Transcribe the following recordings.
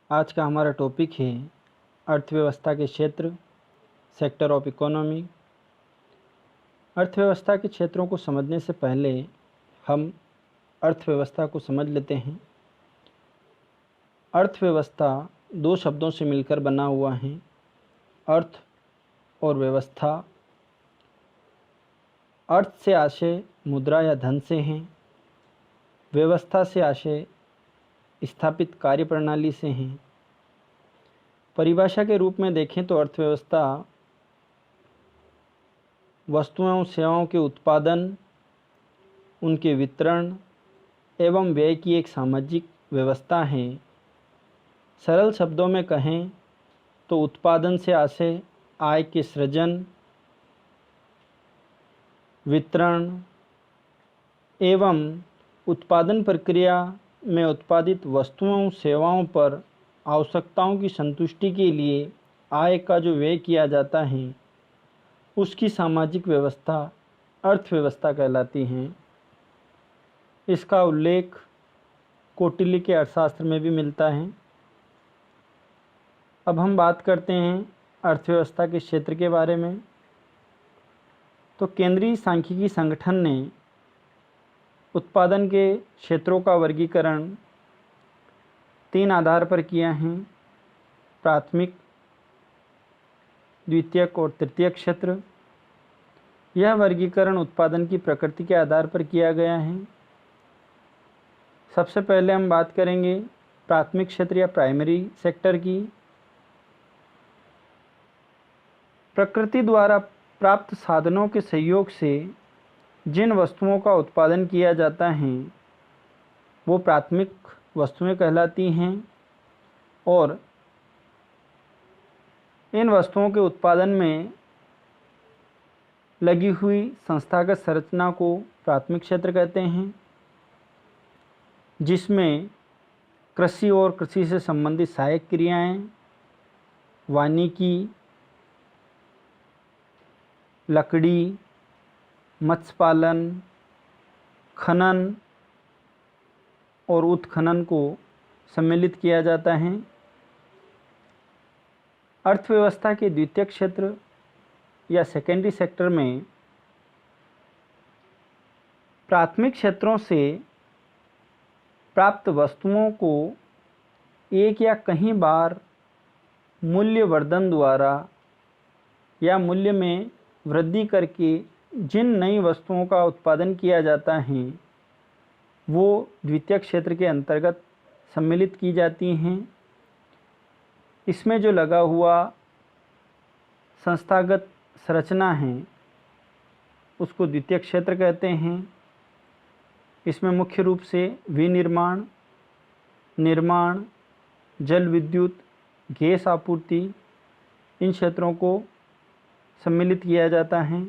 आज का हमारा टॉपिक है अर्थव्यवस्था के क्षेत्र, सेक्टर ऑफ इकोनॉमी। अर्थव्यवस्था के क्षेत्रों को समझने से पहले हम अर्थव्यवस्था को समझ लेते हैं। अर्थव्यवस्था दो शब्दों से मिलकर बना हुआ है, अर्थ और व्यवस्था। अर्थ से आशय मुद्रा या धन से हैं, व्यवस्था से आशय स्थापित कार्यप्रणाली से हैं। परिभाषा के रूप में देखें तो अर्थव्यवस्था वस्तुओं और सेवाओं के उत्पादन, उनके वितरण एवं व्यय की एक सामाजिक व्यवस्था है। सरल शब्दों में कहें तो उत्पादन से आशय आय के सृजन, वितरण एवं उत्पादन प्रक्रिया में उत्पादित वस्तुओं सेवाओं पर आवश्यकताओं की संतुष्टि के लिए आय का जो व्यय किया जाता है, उसकी सामाजिक व्यवस्था अर्थव्यवस्था कहलाती है। इसका उल्लेख कौटिल्य के अर्थशास्त्र में भी मिलता है। अब हम बात करते हैं अर्थव्यवस्था के क्षेत्र के बारे में। तो केंद्रीय सांख्यिकी संगठन ने उत्पादन के क्षेत्रों का वर्गीकरण 3 आधार पर किया है: प्राथमिक, द्वितीयक और तृतीयक क्षेत्र। यह वर्गीकरण उत्पादन की प्रकृति के आधार पर किया गया है। सबसे पहले हम बात करेंगे प्राथमिक क्षेत्र या प्राइमरी सेक्टर की। प्रकृति द्वारा प्राप्त साधनों के सहयोग से जिन वस्तुओं का उत्पादन किया जाता है वो प्राथमिक वस्तुएं कहलाती हैं, और इन वस्तुओं के उत्पादन में लगी हुई संस्थागत संरचना को प्राथमिक क्षेत्र कहते हैं, जिसमें कृषि और कृषि से संबंधित सहायक क्रियाएं, वानिकी, लकड़ी, मत्स्य पालन, खनन और उत्खनन को सम्मिलित किया जाता है। अर्थव्यवस्था के द्वितीयक क्षेत्र या सेकेंडरी सेक्टर में प्राथमिक क्षेत्रों से प्राप्त वस्तुओं को एक या कई बार मूल्य वर्धन द्वारा या मूल्य में वृद्धि करके जिन नई वस्तुओं का उत्पादन किया जाता है वो द्वितीयक क्षेत्र के अंतर्गत सम्मिलित की जाती हैं। इसमें जो लगा हुआ संस्थागत संरचना है उसको द्वितीयक क्षेत्र कहते हैं। इसमें मुख्य रूप से विनिर्माण, निर्माण, जल विद्युत, गैस आपूर्ति, इन क्षेत्रों को सम्मिलित किया जाता है।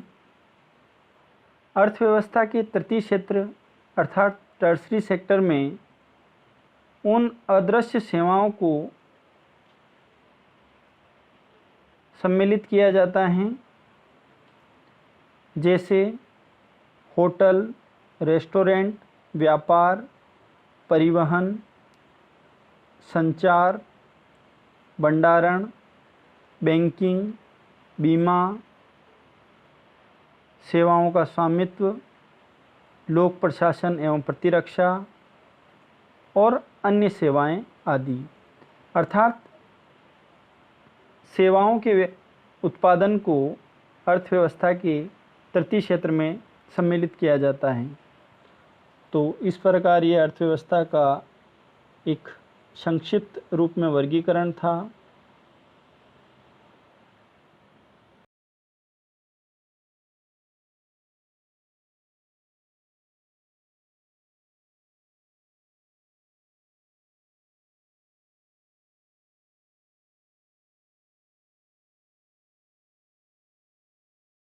अर्थव्यवस्था के तृतीय क्षेत्र अर्थात टर्सरी सेक्टर में उन अदृश्य सेवाओं को सम्मिलित किया जाता है, जैसे होटल, रेस्टोरेंट, व्यापार, परिवहन, संचार, भंडारण, बैंकिंग, बीमा, सेवाओं का स्वामित्व, लोक प्रशासन एवं प्रतिरक्षा और अन्य सेवाएं आदि। अर्थात सेवाओं के उत्पादन को अर्थव्यवस्था के तृतीय क्षेत्र में सम्मिलित किया जाता है। तो इस प्रकार ये अर्थव्यवस्था का एक संक्षिप्त रूप में वर्गीकरण था।